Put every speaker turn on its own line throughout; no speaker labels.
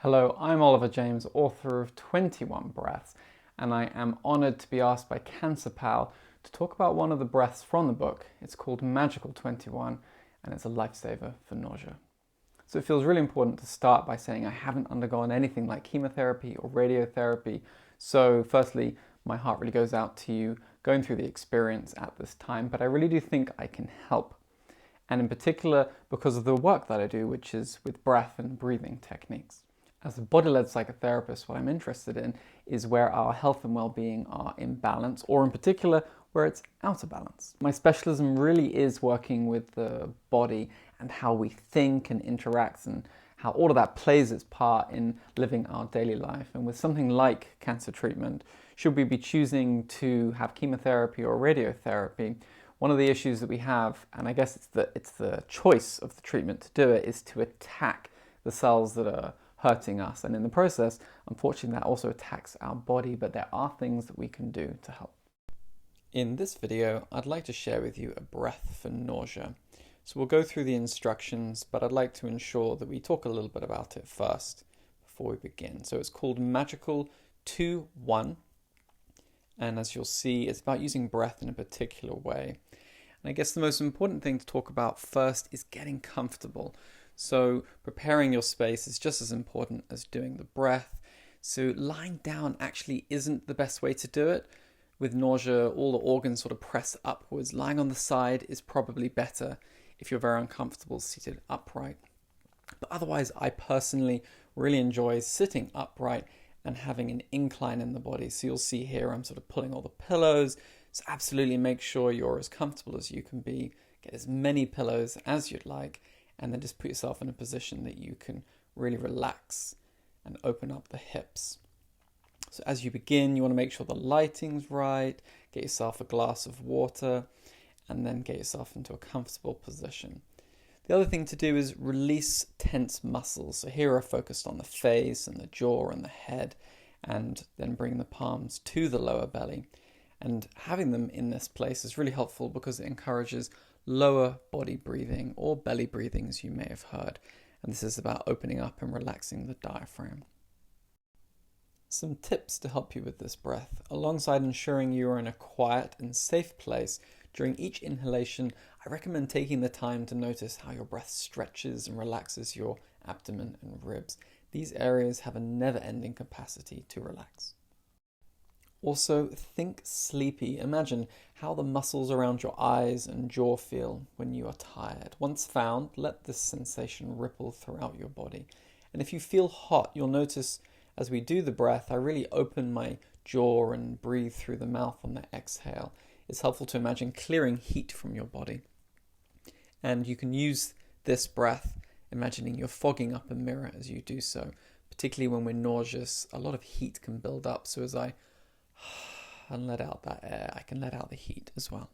Hello, I'm Oliver James, author of 21 Breaths, and I am honoured to be asked by CancerPal to talk about one of the breaths from the book. It's called Magical 21, and it's a lifesaver for nausea. So it feels really important to start by saying I haven't undergone anything like chemotherapy or radiotherapy. So firstly, my heart really goes out to you going through the experience at this time, but I really do think I can help. And in particular, because of the work that I do, which is with breath and breathing techniques. As a body-led psychotherapist, what I'm interested in is where our health and well-being are in balance, or in particular, where it's out of balance. My specialism really is working with the body and how we think and interact and how all of that plays its part in living our daily life. And with something like cancer treatment, should we be choosing to have chemotherapy or radiotherapy, one of the issues that we have, and I guess it's the choice of the treatment to do it, is to attack the cells that are hurting us. And in the process, unfortunately, that also attacks our body, but there are things that we can do to help. In this video, I'd like to share with you a breath for nausea. So we'll go through the instructions, but I'd like to ensure that we talk a little bit about it first before we begin. So it's called Magical 2-1. And as you'll see, it's about using breath in a particular way. And I guess the most important thing to talk about first is getting comfortable. So preparing your space is just as important as doing the breath. So lying down actually isn't the best way to do it. With nausea, all the organs sort of press upwards. Lying on the side is probably better if you're very uncomfortable seated upright. But otherwise, I personally really enjoy sitting upright and having an incline in the body. So you'll see here I'm sort of pulling all the pillows. So absolutely make sure you're as comfortable as you can be. Get as many pillows as you'd like, and then just put yourself in a position that you can really relax and open up the hips. So as you begin, you want to make sure the lighting's right, get yourself a glass of water, and then get yourself into a comfortable position. The other thing to do is release tense muscles. So here are focused on the face and the jaw and the head, and then bring the palms to the lower belly. And having them in this place is really helpful because it encourages lower body breathing, or belly breathing as you may have heard. And this is about opening up and relaxing the diaphragm. Some tips to help you with this breath. Alongside ensuring you are in a quiet and safe place, during each inhalation, I recommend taking the time to notice how your breath stretches and relaxes your abdomen and ribs. These areas have a never-ending capacity to relax. Also, think sleepy. Imagine how the muscles around your eyes and jaw feel when you are tired. Once found, let this sensation ripple throughout your body. And if you feel hot, you'll notice as we do the breath, I really open my jaw and breathe through the mouth on the exhale. It's helpful to imagine clearing heat from your body. And you can use this breath, imagining you're fogging up a mirror as you do so. Particularly when we're nauseous, a lot of heat can build up. So as I and let out that air, I can let out the heat as well.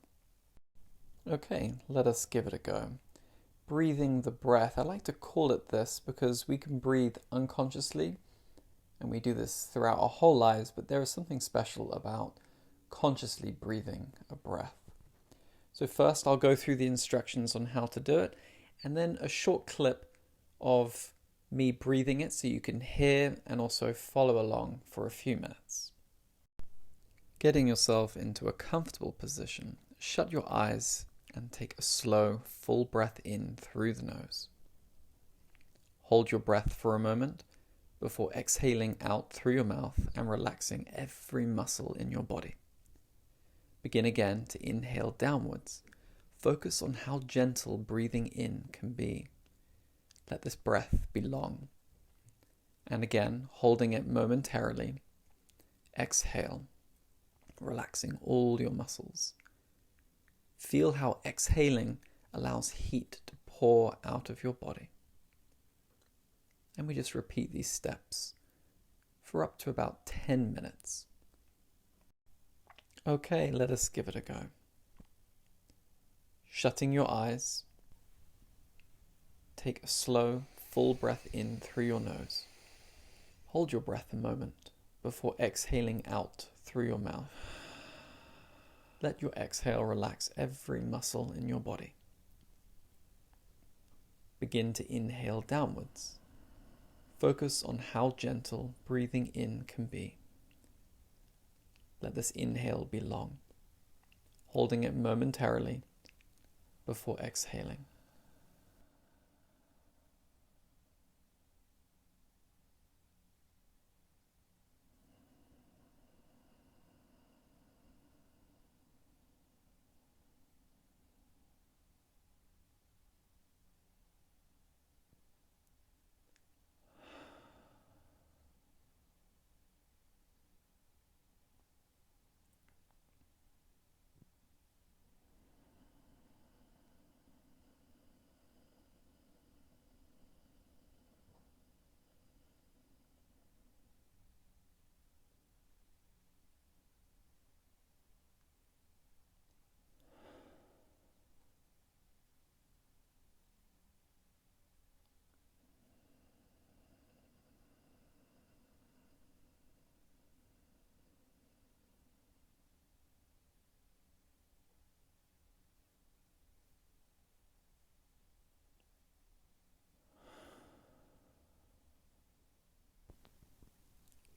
Okay, let us give it a go. Breathing the breath. I like to call it this because we can breathe unconsciously, and we do this throughout our whole lives, but there is something special about consciously breathing a breath. So first I'll go through the instructions on how to do it, and then a short clip of me breathing it so you can hear and also follow along for a few minutes. Getting yourself into a comfortable position, shut your eyes and take a slow, full breath in through the nose. Hold your breath for a moment before exhaling out through your mouth and relaxing every muscle in your body. Begin again to inhale downwards. Focus on how gentle breathing in can be. Let this breath be long. And again, holding it momentarily, exhale, relaxing all your muscles. Feel how exhaling allows heat to pour out of your body. And we just repeat these steps for up to about 10 minutes. Okay, let us give it a go. Shutting your eyes, take a slow, full breath in through your nose. Hold your breath a moment before exhaling out through your mouth. Let your exhale relax every muscle in your body. Begin to inhale downwards. Focus on how gentle breathing in can be. Let this inhale be long, holding it momentarily before exhaling.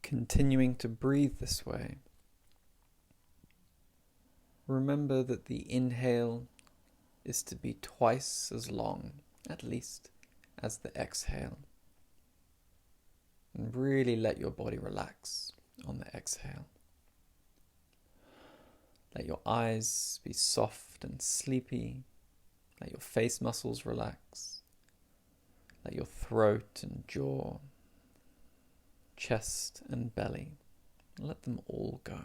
Continuing to breathe this way, remember that the inhale is to be twice as long, at least, as the exhale. And really let your body relax on the exhale. Let your eyes be soft and sleepy. Let your face muscles relax. Let your throat and jaw, chest and belly, let them all go.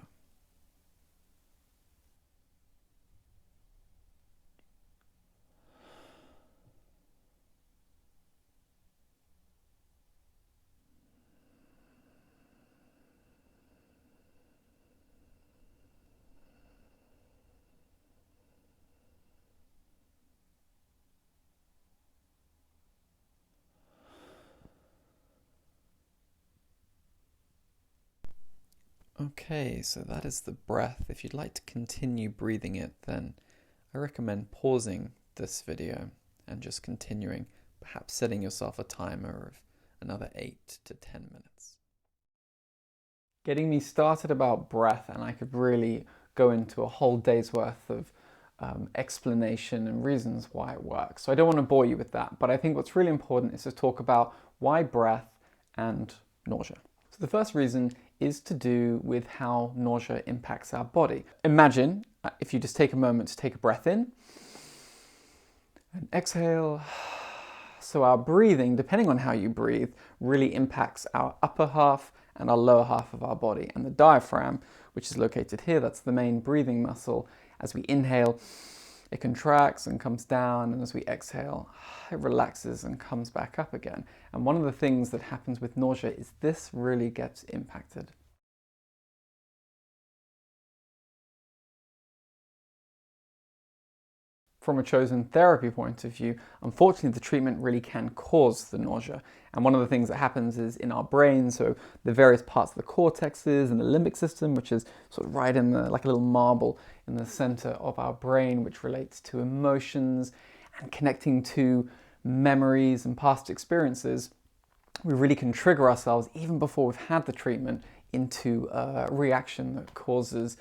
Okay, so that is the breath. If you'd like to continue breathing it, then I recommend pausing this video and just continuing, perhaps setting yourself a timer of another 8 to 10 minutes. Getting me started about breath, and I could really go into a whole day's worth of explanation and reasons why it works. So I don't want to bore you with that, but I think what's really important is to talk about why breath and nausea. So the first reason is to do with how nausea impacts our body. Imagine if you just take a moment to take a breath in and exhale. So our breathing, depending on how you breathe, really impacts our upper half and our lower half of our body. And the diaphragm, which is located here, that's the main breathing muscle. As we inhale, it contracts and comes down, and as we exhale, it relaxes and comes back up again. And one of the things that happens with nausea is this really gets impacted. From a chosen therapy point of view, unfortunately the treatment really can cause the nausea. And one of the things that happens is in our brain, so the various parts of the cortexes and the limbic system, which is sort of right in the, like a little marble in the center of our brain, which relates to emotions and connecting to memories and past experiences, we really can trigger ourselves even before we've had the treatment into a reaction that causes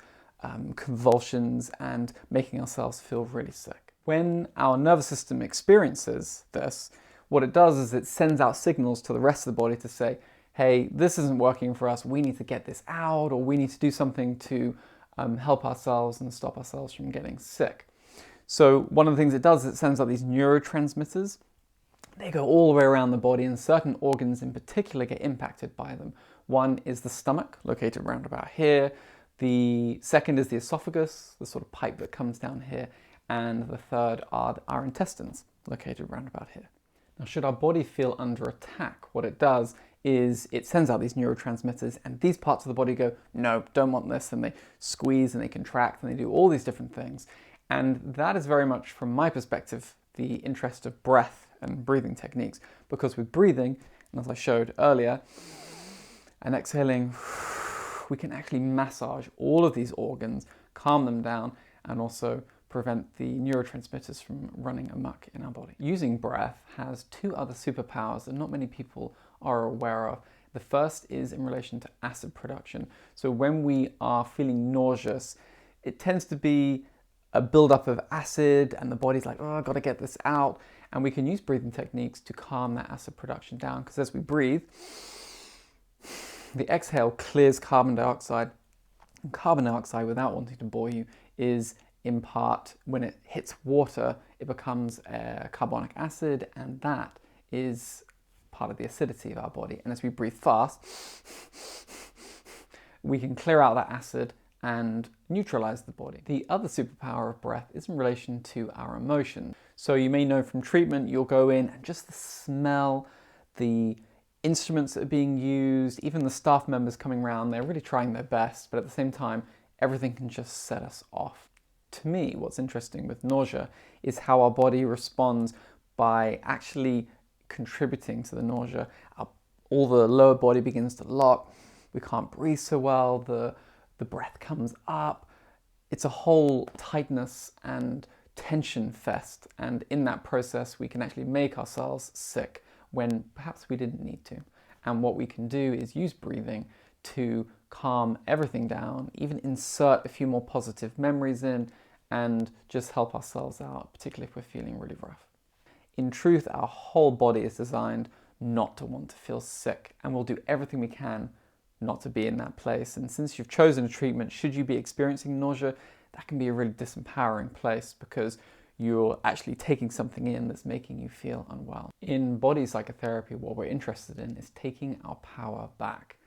convulsions and making ourselves feel really sick. When our nervous system experiences this, what it does is it sends out signals to the rest of the body to say, hey, this isn't working for us, we need to get this out, or we need to do something to help ourselves and stop ourselves from getting sick. So one of the things it does is it sends out these neurotransmitters. They go all the way around the body, and certain organs in particular get impacted by them. One is the stomach, located around about here. The second is the esophagus, the sort of pipe that comes down here. And the third are our intestines, located around about here. Now, should our body feel under attack, what it does is it sends out these neurotransmitters, and these parts of the body go, no, don't want this, and they squeeze and they contract and they do all these different things. And that is very much, from my perspective, the interest of breath and breathing techniques, because with breathing, and as I showed earlier, and exhaling, we can actually massage all of these organs, calm them down, and also prevent the neurotransmitters from running amok in our body. Using breath has two other superpowers that not many people are aware of. The first is in relation to acid production. So when we are feeling nauseous, it tends to be a buildup of acid and the body's like, oh, I've got to get this out. And we can use breathing techniques to calm that acid production down, because as we breathe, the exhale clears carbon dioxide. And carbon dioxide, without wanting to bore you, is in part, when it hits water, it becomes carbonic acid, and that is part of the acidity of our body. And as we breathe fast, we can clear out that acid and neutralize the body. The other superpower of breath is in relation to our emotions. So you may know from treatment, you'll go in and just the smell, the instruments that are being used, even the staff members coming around, they're really trying their best, but at the same time, everything can just set us off. To me, what's interesting with nausea is how our body responds by actually contributing to the nausea. All the lower body begins to lock, we can't breathe so well, the breath comes up. It's a whole tightness and tension fest, and in that process we can actually make ourselves sick when perhaps we didn't need to. And what we can do is use breathing to calm everything down, even insert a few more positive memories in, and just help ourselves out, particularly if we're feeling really rough. In truth, our whole body is designed not to want to feel sick, and we'll do everything we can not to be in that place. And since you've chosen a treatment, should you be experiencing nausea, that can be a really disempowering place, because you're actually taking something in that's making you feel unwell. In body psychotherapy, what we're interested in is taking our power back.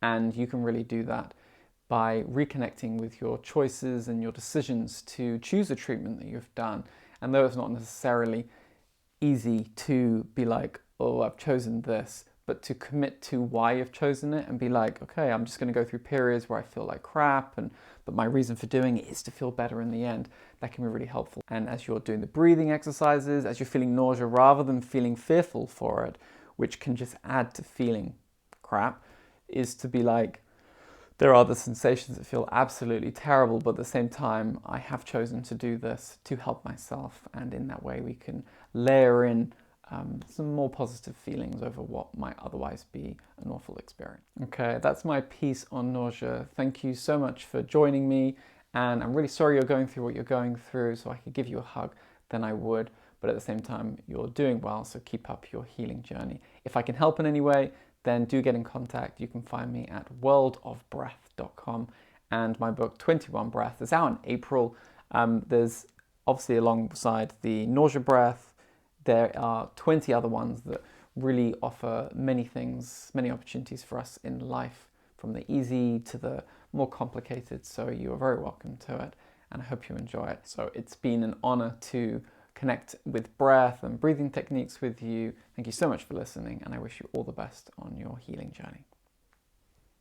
And you can really do that by reconnecting with your choices and your decisions to choose a treatment that you've done. And though it's not necessarily easy to be like, oh, I've chosen this, but to commit to why you've chosen it and be like, okay, I'm just going to go through periods where I feel like crap, but my reason for doing it is to feel better in the end. That can be really helpful. And as you're doing the breathing exercises, as you're feeling nausea, rather than feeling fearful for it, which can just add to feeling crap, is to be like, there are the sensations that feel absolutely terrible, but at the same time, I have chosen to do this to help myself. And in that way, we can layer in some more positive feelings over what might otherwise be an awful experience. Okay, that's my piece on nausea. Thank you so much for joining me, and I'm really sorry you're going through what you're going through. So I could give you a hug, then I would, but at the same time, you're doing well, so keep up your healing journey. If I can help in any way, then do get in contact. You can find me at worldofbreath.com, and my book 21 Breath is out in April. There's obviously, alongside the nausea breath, there are 20 other ones that really offer many things, many opportunities for us in life, from the easy to the more complicated. So you are very welcome to it, and I hope you enjoy it. So it's been an honor to connect with breath and breathing techniques with you. Thank you so much for listening, and I wish you all the best on your healing journey.